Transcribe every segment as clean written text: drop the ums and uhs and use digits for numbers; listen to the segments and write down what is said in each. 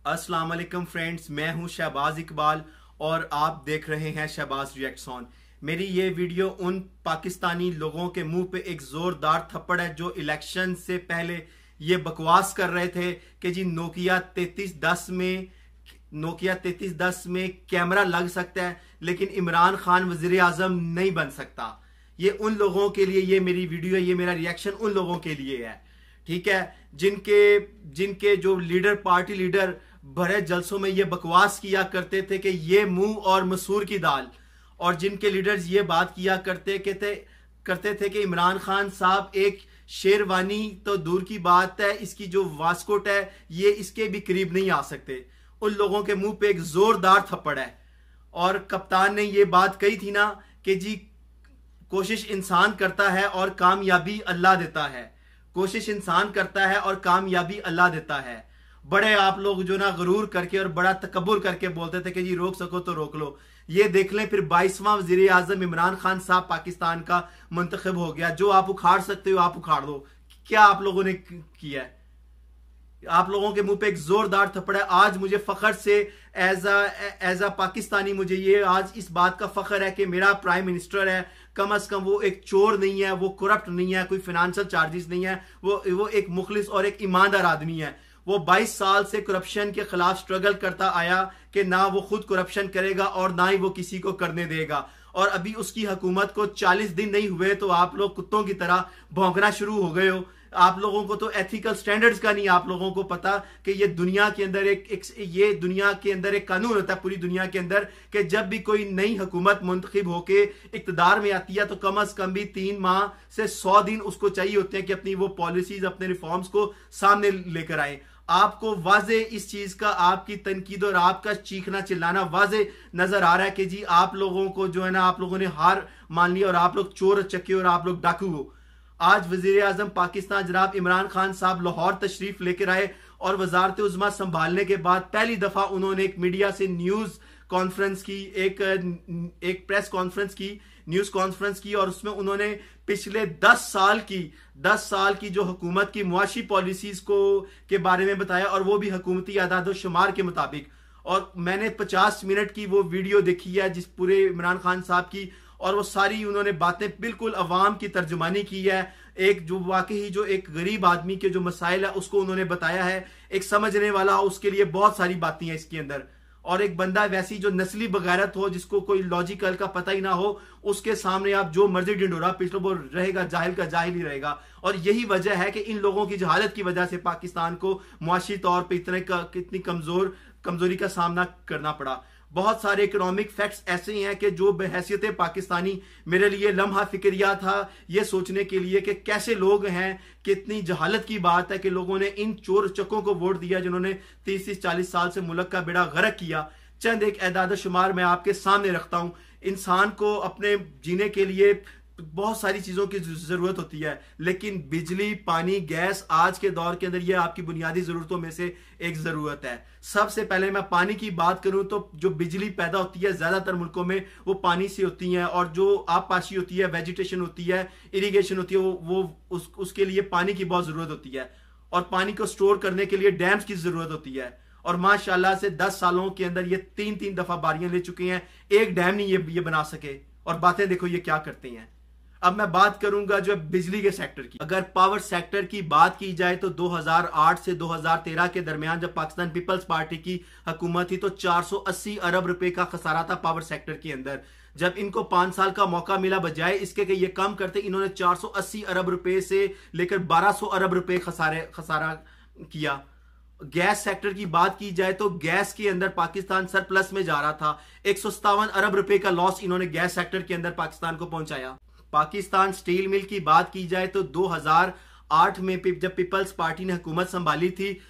अस्सलाम वालेकुम फ्रेंड्स, मैं हूं शहबाज इकबाल और आप देख रहे हैं शहबाज रिएक्ट्स ऑन। मेरी ये वीडियो उन पाकिस्तानी लोगों के मुंह पे एक जोरदार थप्पड़ है जो इलेक्शन से पहले ये बकवास कर रहे थे कि जी नोकिया 3310 में कैमरा लग सकता है लेकिन इमरान खान वजीर आजम नहीं बन सकता। ये उन लोगों के लिए ये मेरी वीडियो है, ये मेरा रिएक्शन उन लोगों के लिए है, ठीक है, जिनके जो लीडर, पार्टी लीडर बड़े जलसों में ये बकवास किया करते थे कि ये मुंह और मसूर की दाल, और जिनके लीडर्स ये बात किया करते थे कि इमरान खान साहब एक शेरवानी तो दूर की बात है, इसकी जो वास्कोट है ये इसके भी करीब नहीं आ सकते। उन लोगों के मुंह पे एक जोरदार थप्पड़ है। और कप्तान ने ये बात कही थी ना कि जी कोशिश इंसान करता है और कामयाबी अल्लाह देता है, कोशिश इंसान करता है और कामयाबी अल्लाह देता है। बड़े आप लोग जो ना गरूर करके और बड़ा तकब्बुर करके बोलते थे कि जी रोक सको तो रोक लो। ये देख लें, फिर 22वां वजीर आजम इमरान खान साहब पाकिस्तान का मुंतखब हो गया। जो आप उखाड़ सकते हो आप उखाड़ दो। क्या आप लोगों ने किया है? आप लोगों के मुंह पे एक जोरदार थप्पड़ है। आज मुझे फख्र से एज अ पाकिस्तानी मुझे ये आज इस बात का फख्र है कि मेरा प्राइम मिनिस्टर है, कम से कम वो एक चोर नहीं है, वो करप्ट नहीं है, कोई फाइनेंशियल चार्जेस नहीं है, वो एक मुखलिस और एक ईमानदार आदमी है। वो 22 साल से करप्शन के खिलाफ स्ट्रगल करता आया कि ना वो खुद करप्शन करेगा और ना ही वो किसी को करने देगा। और अभी उसकी हुकूमत को 40 दिन नहीं हुए तो आप लोग कुत्तों की तरह भौंकना शुरू हो गए हो। आप लोगों को तो एथिकल स्टैंडर्ड्स का नहीं आप लोगों को पता कि ये दुनिया के अंदर ये दुनिया के अंदर एक कानून होता है पूरी दुनिया के अंदर कि जब भी कोई नई हुकूमत मुंतखब होके इक्तदार में आती है तो कम से कम भी 3 माह से 100 दिन उसको चाहिए होते हैं कि अपनी वो पॉलिसीज, अपने रिफॉर्म्स को सामने लेकर आए। आपको वाजे इस चीज का, आपकी तनकीद और आपका चीखना चिल्लाना वाजे नजर आ रहा है कि जी आप लोगों को जो है ना, आप लोगों ने हार मान ली और आप लोग चोर चक्के और आप लोग डाकू हो। आज वजीर आजम पाकिस्तान जनाब इमरान खान साहब लाहौर तशरीफ लेकर आए और वजारत उज़्मा संभालने के बाद पहली दफा उन्होंने एक मीडिया से न्यूज कॉन्फ्रेंस की, एक प्रेस कॉन्फ्रेंस की, न्यूज कॉन्फ्रेंस की, और उसमें उन्होंने पिछले 10 साल की जो हुकूमत की मुआशी पॉलिसीज के बारे में बताया, और वो भी हुकूमती आदाद शुमार के मुताबिक। और मैंने 50 मिनट की वो वीडियो देखी है जिस पूरे इमरान खान साहब की, और वो सारी उन्होंने बातें बिल्कुल अवाम की तर्जुमानी की है। एक जो वाकई जो एक गरीब आदमी के जो मसाइल है उसको उन्होंने बताया है, एक समझने वाला उसके लिए बहुत सारी बातें हैं इसके अंदर। और एक बंदा वैसी जो नस्ली बगैरत हो, जिसको कोई लॉजिकल का पता ही ना हो, उसके सामने आप जो मर्जी ढिंडोरा पिछले वो रहेगा, जाहिल का जाहिल ही रहेगा। और यही वजह है कि इन लोगों की जहालत की वजह से पाकिस्तान को मुआशी तौर पर कितनी कमजोरी का सामना करना पड़ा। बहुत सारे इकोनॉमिक फैक्ट्स ऐसे हैं कि जो बहैसियत पाकिस्तानी मेरे लिए लम्हा फिक्रिया था ये सोचने के लिए कि कैसे लोग हैं, कितनी जहालत की बात है कि लोगों ने इन चोर चक्कों को वोट दिया जिन्होंने 30-40 साल से मुल्क का बेड़ा गर्क किया। चंद एक एदाद शुमार मैं आपके सामने रखता हूं। इंसान को अपने जीने के लिए बहुत सारी चीजों की जरूरत होती है, लेकिन बिजली, पानी, गैस आज के दौर के अंदर ये आपकी बुनियादी जरूरतों में से एक जरूरत है। सबसे पहले मैं पानी की बात करूं तो जो बिजली पैदा होती है ज्यादातर मुल्कों में वो पानी से होती है, और जो आबपाशी होती है, वेजिटेशन होती है, इरिगेशन होती है, उसके लिए पानी की बहुत जरूरत होती है। और पानी को स्टोर करने के लिए डैम्स की जरूरत होती है। और माशाल्लाह से 10 सालों के अंदर ये 3 दफा बारियां ले चुके हैं, एक डैम नहीं ये बना सके। और बातें देखो ये क्या करते हैं। अब मैं बात करूंगा जो बिजली के सेक्टर की। अगर पावर सेक्टर की बात की जाए तो 2008 से 2013 के दरमियान जब पाकिस्तान पीपल्स पार्टी की हुकूमत थी तो 480 अरब रुपए का खसारा था पावर सेक्टर के अंदर। जब इनको 5 साल का मौका मिला, बजाय इसके कि ये कम करते, इन्होंने 480 अरब रुपए से लेकर 1200 अरब रुपए खसारा किया। गैस सेक्टर की बात की जाए तो गैस के अंदर पाकिस्तान सरप्लस में जा रहा था। 157 अरब रुपए का लॉस इन्होंने गैस सेक्टर के अंदर पाकिस्तान को पहुंचाया। पाकिस्तान स्टील मिल की बात की जाए तो 2008 में जब पीपल्स पार्टी ने हुकूमत संभाली थी,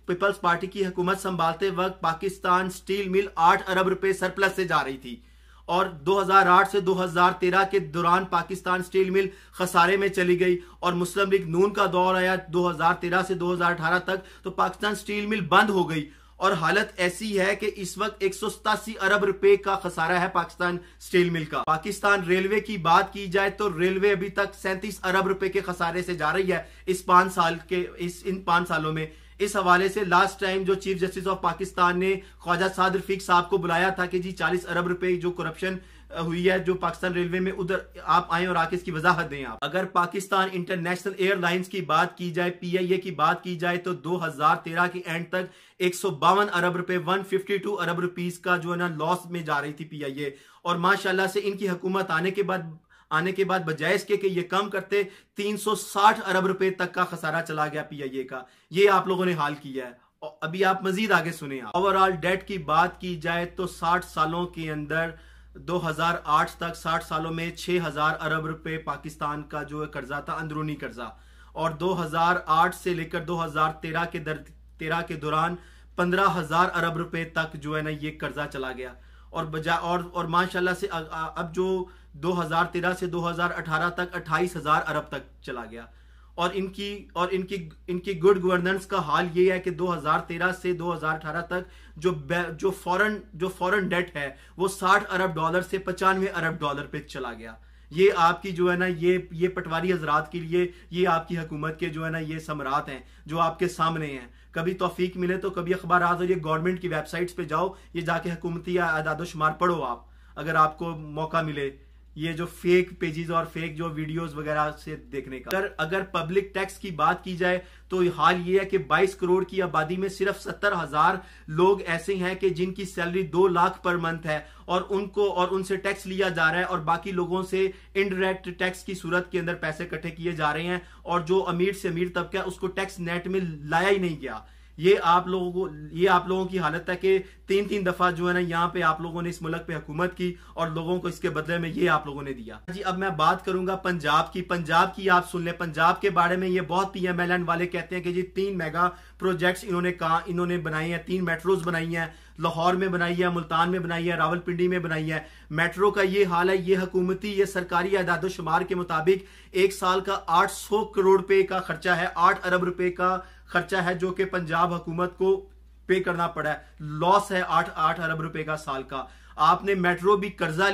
पीपल्स पार्टी की हुकूमत संभालते वक्त पाकिस्तान स्टील मिल 8 अरब रुपए सरप्लस से जा रही थी। और 2008 से 2013 के दौरान पाकिस्तान स्टील मिल खसारे में चली गई और मुस्लिम लीग नून का दौर आया 2013 से 2018 तक, तो पाकिस्तान स्टील मिल बंद हो गई। और हालत ऐसी है कि इस वक्त 187 अरब रुपए का खसारा है पाकिस्तान स्टील मिल का। पाकिस्तान रेलवे की बात की जाए तो रेलवे अभी तक 37 अरब रुपए के खसारे से जा रही है इन 5 सालों में। इस हवाले से लास्ट टाइम जो चीफ जस्टिस ऑफ पाकिस्तान ने ख्वाजा साद रफीक साहब को बुलाया था कि जी 40 अरब रुपए जो करप्शन हुई है जो पाकिस्तान रेलवे में, उधर आप आए और आके इसकी वजाहत दें आप। अगर पाकिस्तान इंटरनेशनल एयरलाइंस की बात की जाए, पीआईए की बात की जाए, तो 2013 के एंड तक 152 अरब रुपए 152 अरब रुपीस का जो है ना लॉस में जा रही थी पीआईए। और माशाल्लाह से इनकी हुकूमत आने के बाद बजाय इसके कि ये कम करते 360 अरब रुपए तक का खसारा चला गया पीआईए का। ये आप लोगों ने हाल किया है। और अभी आप मजीद आगे सुने। ओवरऑल डेट की बात की जाए तो 60 सालों के अंदर 2008 तक 60 सालों में 6000 अरब रुपए पाकिस्तान का जो है कर्जा था, अंदरूनी कर्जा। और 2008 से लेकर 2013 के दौरान 15,000 अरब रुपए तक जो है ना ये कर्जा चला गया। और माशाल्लाह से अब जो 2013 से 2018 तक 28,000 अरब तक चला गया। और इनकी गुड गवर्नेंस का हाल ये है कि 2013 से 2018 तक जो फॉरेन डेट है वो 60 अरब डॉलर से 95 अरब डॉलर पे चला गया। ये आपकी जो है ना ये पटवारी हजरात के लिए ये आपकी हुकूमत के जो है ना ये समरात हैं जो आपके सामने हैं। कभी तौफीक मिले तो कभी अखबारात और ये गवर्नमेंट की वेबसाइट्स पे जाओ, ये जाके हुकूमती आदादोशुमार पढ़ो आप, अगर आपको मौका मिले ये जो फेक पेजेस और फेक जो वीडियोस वगैरह से देखने का। अगर पब्लिक टैक्स की बात की जाए तो हाल ये है कि 22 करोड़ की आबादी में सिर्फ 70,000 लोग ऐसे हैं कि जिनकी सैलरी 2 लाख पर मंथ है और उनसे टैक्स लिया जा रहा है और बाकी लोगों से इनडायरेक्ट टैक्स की सूरत के अंदर पैसे इकट्ठे किए जा रहे हैं और जो अमीर से अमीर तबका है उसको टैक्स नेट में लाया ही नहीं गया। ये आप लोगों की हालत है कि 3-3 दफा जो है ना यहाँ पे आप लोगों ने इस मुल्क पे हुकूमत की और लोगों को इसके बदले में ये आप लोगों ने दिया जी। अब मैं बात करूंगा पंजाब की आप सुन ले। पंजाब के बारे में ये बहुत पीएमएलएन वाले कहते हैं कि जी 3 मेगा प्रोजेक्ट्स इन्होंने बनाए हैं, 3 मेट्रोज बनाई हैं, लाहौर में बनाई है, मुल्तान में बनाई है, रावलपिंडी में बनाई है। मेट्रो का ये हाल है, ये सरकारी आदादोशुमार के मुताबिक एक साल का 800 करोड़ रुपए का खर्चा है, 8 अरब रुपए का खर्चा है जो कि पंजाब हुकूमत को पे करना पड़ा है। लॉस है 8 अरब रुपए का साल का। आपने मेट्रो भी कर्जा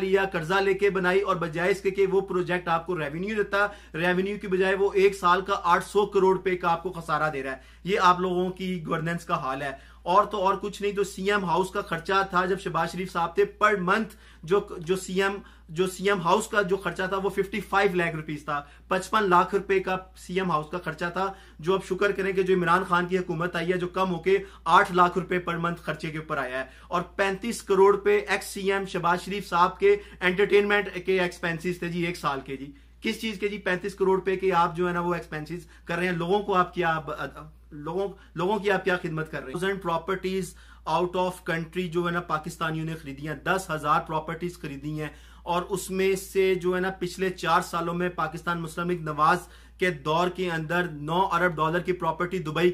लेके बनाई और बजाय इसके कि वो प्रोजेक्ट आपको रेवेन्यू देता, रेवेन्यू की बजाय वो एक साल का 800 करोड़ रुपए का आपको खसारा दे रहा है। ये आप लोगों की गवर्नेंस का हाल है। और तो और कुछ नहीं, तो सीएम हाउस का खर्चा था जब शहबाज शरीफ साहब थे, पर मंथ जो सीएम हाउस का जो खर्चा था वो 55 लाख रुपीस था, 55 लाख रुपए का सीएम हाउस का खर्चा था, जो अब शुक्र करें कि जो इमरान खान की हुकूमत आई है जो कम होके 8 लाख रुपए पर मंथ खर्चे के ऊपर आया है। और 35 करोड़ रुपए एक्स सीएम शहबाज शरीफ साहब के एंटरटेनमेंट के एक्सपेंसेस थे जी एक साल के। जी किस चीज के जी 35 करोड़ रुपए के आप जो है ना वो एक्सपेंसेस कर रहे हैं। लोगों की आप क्या खिदमत कर रहे हैं। प्रॉपर्टीज आउट ऑफ कंट्री जो है ना पाकिस्तानियों ने खरीदी हैं, 10,000 प्रॉपर्टीज खरीदी हैं। और उसमें से जो है ना पिछले 4 सालों में पाकिस्तान मुस्लिम लीग नवाज के दौर के अंदर 9 अरब डॉलर की प्रॉपर्टी दुबई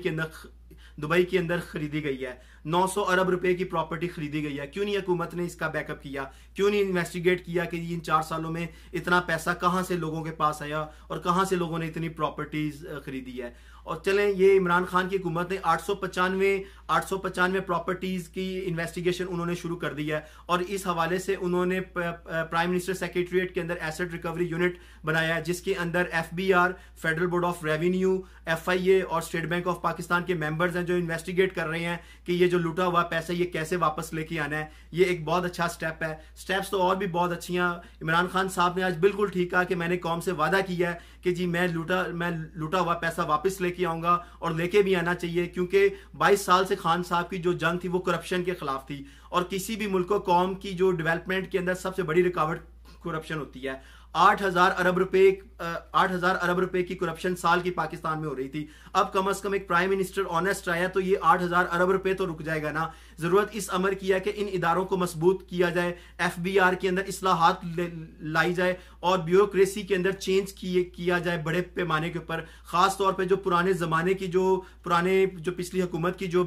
के अंदर खरीदी गई है। 900 अरब रुपए की प्रॉपर्टी खरीदी गई है। क्यों नहीं हुकूमत ने इसका बैकअप किया, क्यों नहीं इन्वेस्टिगेट किया कि इन 4 सालों में इतना पैसा कहां से लोगों के पास आया और कहां से लोगों ने इतनी प्रॉपर्टीज खरीदी है। और चलें, ये इमरान खान की हुकूमत ने 895 प्रॉपर्टीज की इन्वेस्टिगेशन उन्होंने शुरू कर दी है। और इस हवाले से उन्होंने प्राइम मिनिस्टर सेक्रेटरीट के अंदर एसेट रिकवरी यूनिट बनाया है, जिसके अंदर FBR, federal board of revenue, FIA और स्टेट बैंक ऑफ पाकिस्तान के मेंबर्स हैं जो इन्वेस्टिगेट कर रहे हैं कि ये जो लूटा हुआ पैसा ये कैसे वापस लेके आना है। ये एक बहुत अच्छा स्टेप है। स्टेप्स तो और भी बहुत अच्छी हैं। इमरान खान साहब ने आज बिल्कुल ठीक कहा कि मैंने कौम से वादा किया है कि जी मैं लूटा हुआ पैसा वापस लेके आऊंगा और लेके भी आना चाहिए, क्योंकि 22 साल से खान साहब की जो जंग थी वो करप्शन के खिलाफ थी। और किसी भी मुल्क को कौम की जो डेवलपमेंट के अंदर सबसे बड़ी रुकावट करप्शन होती है। 8,000 अरब रुपए की करप्शन साल की पाकिस्तान में हो रही थी। अब कम से कम एक प्राइम मिनिस्टर ऑनेस्ट आया तो ये 8,000 अरब रुपए तो रुक जाएगा ना। जरूरत इस अमर की है कि इन इदारों को मजबूत किया जाए, एफबीआर के अंदर इस्लाहात लाई जाए और ब्यूरोक्रेसी के अंदर चेंज किया जाए बड़े पैमाने के ऊपर। खास तौर पर जो पुराने जमाने की जो पिछली हुकूमत की जो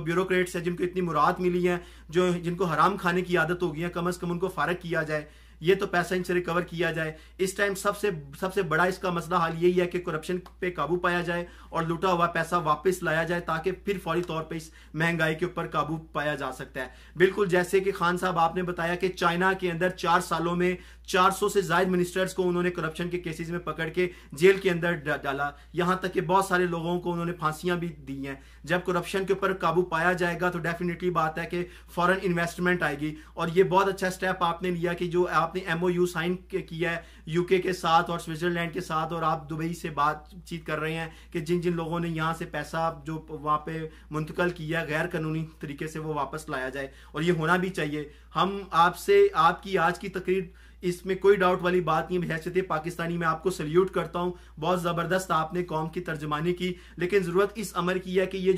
ब्यूरोक्रेट्स है जिनको इतनी मुराद मिली है, जिनको हराम खाने की आदत हो गई है, कम से कम उनको फारग किया जाए। ये तो पैसा इनसे रिकवर किया जाए। इस टाइम सबसे बड़ा इसका मसला हाल यही है कि करप्शन पे काबू पाया जाए और लूटा हुआ पैसा वापस लाया जाए, ताकि फिर फौरी तौर पे इस महंगाई के ऊपर काबू पाया जा सकता है। बिल्कुल जैसे कि खान साहब आपने बताया कि चाइना के अंदर 4 सालों में 400 से ज्यादा मिनिस्टर्स को उन्होंने करप्शन के केसेस में पकड़ के जेल के अंदर डाला, यहां तक कि बहुत सारे लोगों को उन्होंने फांसियां भी दी हैं। जब करप्शन के ऊपर काबू पाया जाएगा तो डेफिनेटली बात है कि फॉरेन इन्वेस्टमेंट आएगी। और ये बहुत अच्छा स्टेप आपने लिया कि जो आपने MOU साइन किया है UK के साथ और स्विट्जरलैंड के साथ, और आप दुबई से बातचीत कर रहे हैं कि जिन जिन लोगों ने यहाँ से पैसा जो वहाँ पे मुंतकल किया गैर कानूनी तरीके से वो वापस लाया जाए, और ये होना भी चाहिए। हम आपसे आपकी आज की तकरीर इसमें कोई डाउट वाली बात नहीं, हैसियत पाकिस्तानी मैं आपको सल्यूट करता हूं, बहुत जबरदस्त आपने कौम की तर्जमानी की। लेकिन जरूरत इस अमर की है कि ये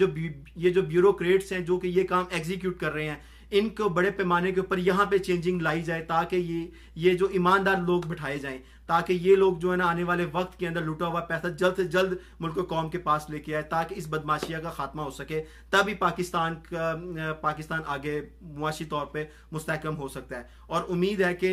जो ब्यूरोक्रेट्स हैं जो कि ये काम एग्जीक्यूट कर रहे हैं, इनको बड़े पैमाने के ऊपर यहाँ पे चेंजिंग लाई जाए, ताकि ये जो ईमानदार लोग बिठाए जाएं, ताकि ये लोग जो है ना आने वाले वक्त के अंदर लूटा हुआ पैसा जल्द से जल्द मुल्क को कौम के पास लेके आए, ताकि इस बदमाशिया का खात्मा हो सके। तभी पाकिस्तान आगे मुआशी तौर पे मुस्तहकम हो सकता है। और उम्मीद है कि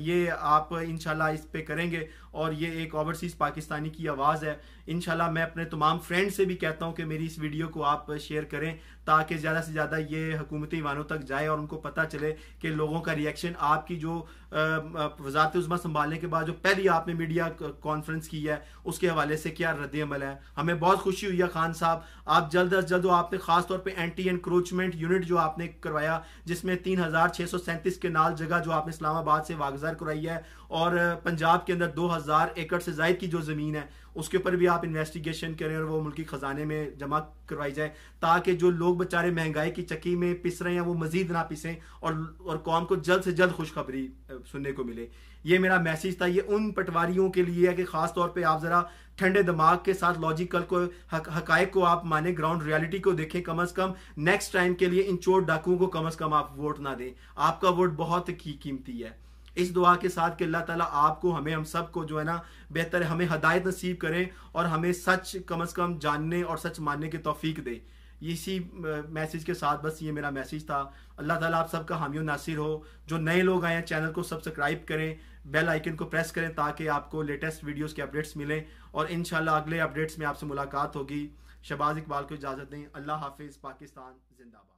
ये आप इंशाल्लाह इस पे करेंगे, और ये एक ओवरसीज पाकिस्तानी की आवाज़ है। इंशाल्लाह मैं अपने तमाम फ्रेंड से भी कहता हूँ कि मेरी इस वीडियो को आप शेयर करें, ताकि ज़्यादा से ज़्यादा ये हुकूमती ईवानों तक जाए और उनको पता चले कि लोगों का रिएक्शन आपकी जो वज़ारत उज़्मा संभालने के बाद जो पहली आपने मीडिया कॉन्फ्रेंस की है उसके हवाले से क्या रद्द अमल है। हमें बहुत खुशी हुई है खान साहब, आप जल्द अज जल्द आपने खासतौर पे एंटी एनक्रोचमेंट यूनिट जो आपने करवाया, जिसमें 3637 के नाल जगह जो आपने इस्लामाबाद से वागजार करवाई है, और पंजाब के अंदर 2000 एकड़ से ज्यादा की जो जमीन है उसके ऊपर भी आप इन्वेस्टिगेशन करें और वो मुल्की खजाने में जमा करवाई जाए, ताकि जो लोग बेचारे महंगाई की चक्की में पिस रहे हैं वो मजीद ना पिसें, और कौम को जल्द से जल्द खुशखबरी सुनने को मिले। ये मेरा मैसेज था। ये उन पटवारियों के लिए है कि खास तौर पे आप जरा ठंडे दिमाग के साथ लॉजिकल को हकायक को आप माने, ग्राउंड रियलिटी को देखें। कम से कम नेक्स्ट टाइम के लिए इन चोर डाकुओं को कम से कम आप वोट ना दें। आपका वोट बहुत कीमती है। इस दुआ के साथ कि अल्लाह ताला आपको, हमें, हम सबको जो है ना बेहतर हमें हदायत नसीब करें और हमें सच कम से कम जानने और सच मानने की तौफीक दे। इसी मैसेज के साथ बस ये मेरा मैसेज था। अल्लाह ताला आप सबका हामी और नासिर हो। जो नए लोग आए हैं चैनल को सब्सक्राइब करें, बेल आइकन को प्रेस करें, ताकि आपको लेटेस्ट वीडियोस के अपडेट्स मिलें, और इंशाल्लाह अगले अपडेट्स में आपसे मुलाकात होगी। शहबाज इकबाल को इजाज़त दें। अल्लाह हाफिज़। पाकिस्तान जिंदाबाद।